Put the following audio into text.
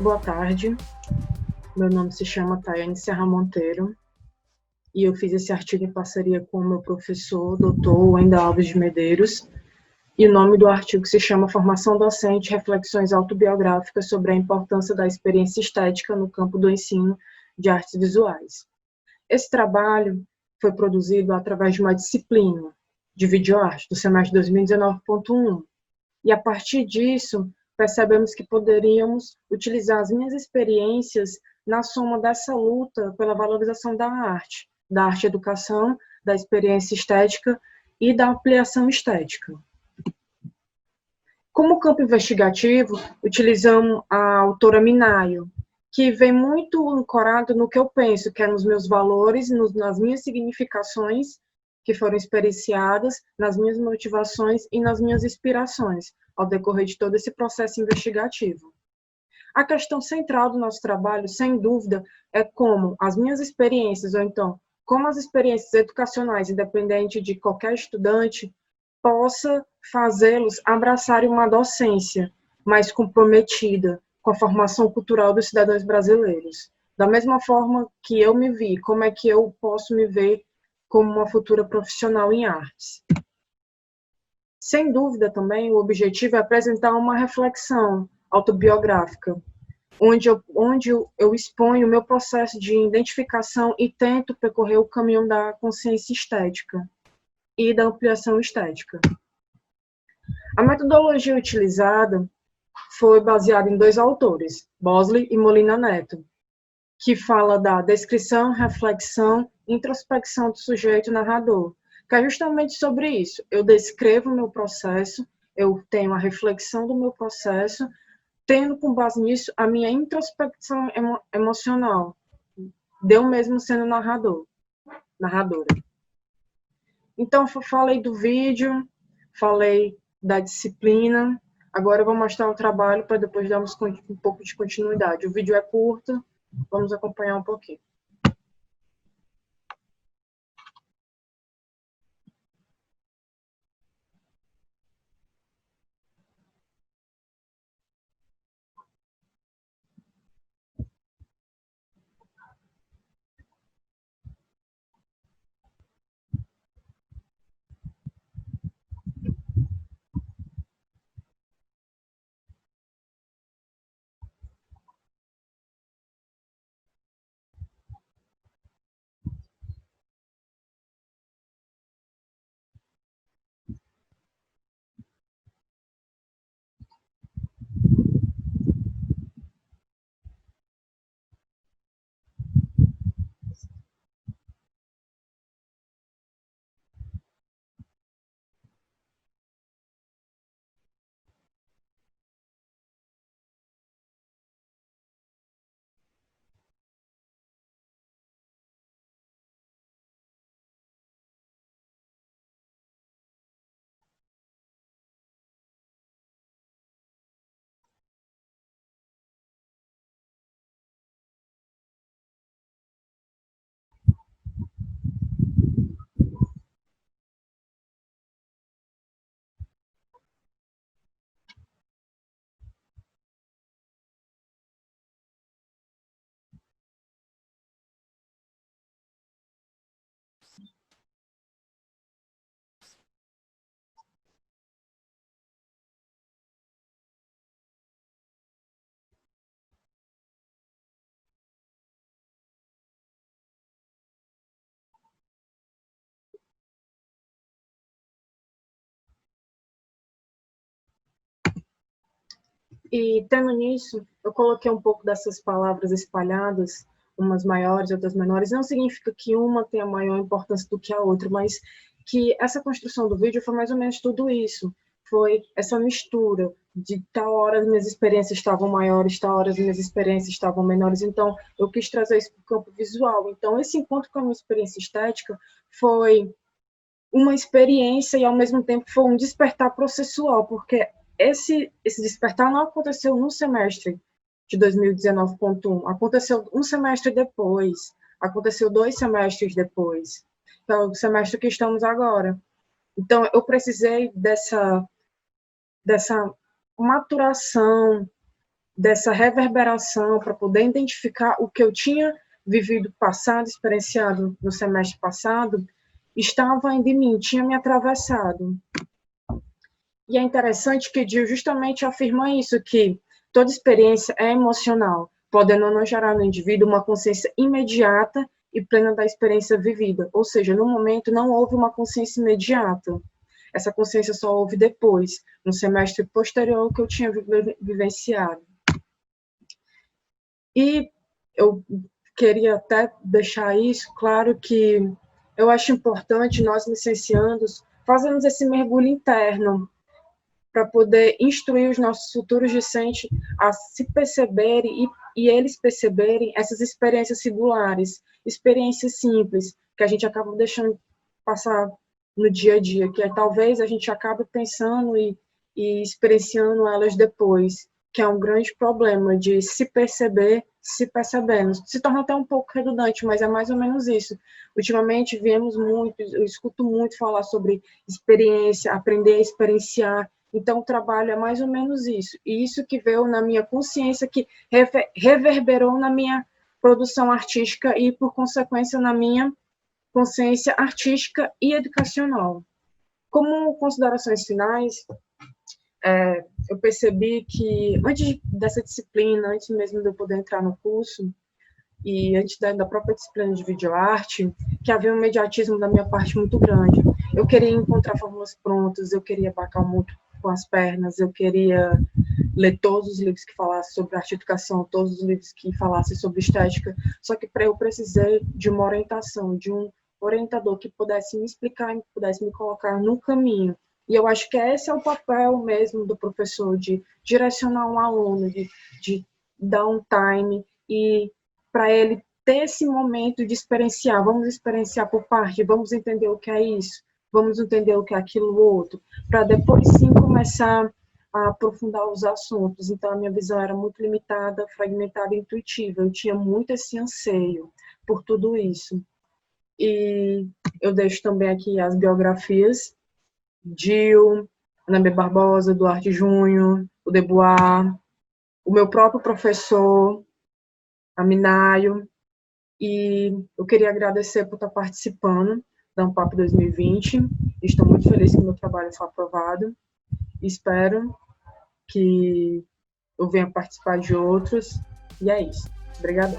Boa tarde, meu nome se chama Tayane Serra Monteiro e eu fiz esse artigo em parceria com o meu professor, doutor Wendel Alves de Medeiros, e o nome do artigo se chama Formação Docente, Reflexões Autobiográficas sobre a Importância da Experiência Estética no Campo do Ensino de Artes Visuais. Esse trabalho foi produzido através de uma disciplina de videoarte do semestre 2019.1, e a partir disso, percebemos que poderíamos utilizar as minhas experiências na soma dessa luta pela valorização da arte educação, da experiência estética e da ampliação estética. Como campo investigativo, utilizamos a autora Minayo, que vem muito ancorado no que eu penso, que é nos meus valores, nas minhas significações que foram experienciadas, nas minhas motivações e nas minhas inspirações, ao decorrer de todo esse processo investigativo. A questão central do nosso trabalho, sem dúvida, é como as minhas experiências, ou então, como as experiências educacionais, independente de qualquer estudante, possa fazê-los abraçarem uma docência mais comprometida com a formação cultural dos cidadãos brasileiros. Da mesma forma que eu me vi, como é que eu posso me ver como uma futura profissional em artes. Sem dúvida também, o objetivo é apresentar uma reflexão autobiográfica, onde eu exponho o meu processo de identificação e tento percorrer o caminho da consciência estética e da ampliação estética. A metodologia utilizada foi baseada em dois autores, Bosley e Molina Neto, que fala da descrição, reflexão, introspecção do sujeito narrador, que é justamente sobre isso. Eu descrevo o meu processo, eu tenho a reflexão do meu processo, tendo com base nisso a minha introspecção emocional, de eu mesmo sendo narradora. Então, falei do vídeo, falei da disciplina, agora eu vou mostrar o trabalho para depois darmos um pouco de continuidade. O vídeo é curto, vamos acompanhar um pouquinho. E, tendo nisso, eu coloquei um pouco dessas palavras espalhadas, umas maiores, outras menores. Não significa que uma tenha maior importância do que a outra, mas que essa construção do vídeo foi mais ou menos tudo isso. Foi essa mistura de tal hora as minhas experiências estavam maiores, tal hora as minhas experiências estavam menores. Então, eu quis trazer isso para o campo visual. Então, esse encontro com a minha experiência estética foi uma experiência e, ao mesmo tempo, foi um despertar processual, porque esse despertar não aconteceu no semestre de 2019.1, aconteceu um semestre depois, aconteceu 2 semestres depois, então, o semestre que estamos agora. Então, eu precisei dessa maturação, dessa reverberação, para poder identificar o que eu tinha vivido passado, experienciado no semestre passado, estava ainda em mim, tinha me atravessado. E é interessante que Dio justamente afirma isso, que toda experiência é emocional, podendo não gerar no indivíduo uma consciência imediata e plena da experiência vivida. Ou seja, no momento não houve uma consciência imediata. Essa consciência só houve depois, no semestre posterior que eu tinha vivenciado. E eu queria até deixar isso claro que eu acho importante nós, licenciandos, fazermos esse mergulho interno para poder instruir os nossos futuros discentes a se perceberem e eles perceberem essas experiências singulares, experiências simples, que a gente acaba deixando passar no dia a dia, que talvez a gente acabe pensando e experienciando elas depois, que é um grande problema de se perceber, se percebendo. Se torna até um pouco redundante, mas é mais ou menos isso. Ultimamente, eu escuto muito falar sobre experiência, aprender a experienciar. Então, o trabalho é mais ou menos isso. E isso que veio na minha consciência, que reverberou na minha produção artística e, por consequência, na minha consciência artística e educacional. Como considerações finais, eu percebi que, antes dessa disciplina, antes mesmo de eu poder entrar no curso, e antes da própria disciplina de videoarte, que havia um imediatismo da minha parte muito grande. Eu queria encontrar fórmulas prontas, eu queria abarcar o mundo com as pernas, eu queria ler todos os livros que falassem sobre arte e educação, todos os livros que falassem sobre estética, só que para eu precisei de uma orientação, de um orientador que pudesse me explicar, que pudesse me colocar no caminho. E eu acho que esse é o papel mesmo do professor, de direcionar um aluno, de dar um time e para ele ter esse momento de experienciar. Vamos experienciar por parte, vamos entender o que é isso, vamos entender o que é aquilo outro, para depois sim começar a aprofundar os assuntos. Então, a minha visão era muito limitada, fragmentada e intuitiva. Eu tinha muito esse anseio por tudo isso. E eu deixo também aqui as biografias: Dio, Ana B. Barbosa, Duarte Júnior, o Debois, o meu próprio professor, a Minayo. E eu queria agradecer por estar participando da Ampap 2020. Estou muito feliz que o meu trabalho foi aprovado. Espero que eu venha participar de outros. E é isso. Obrigada.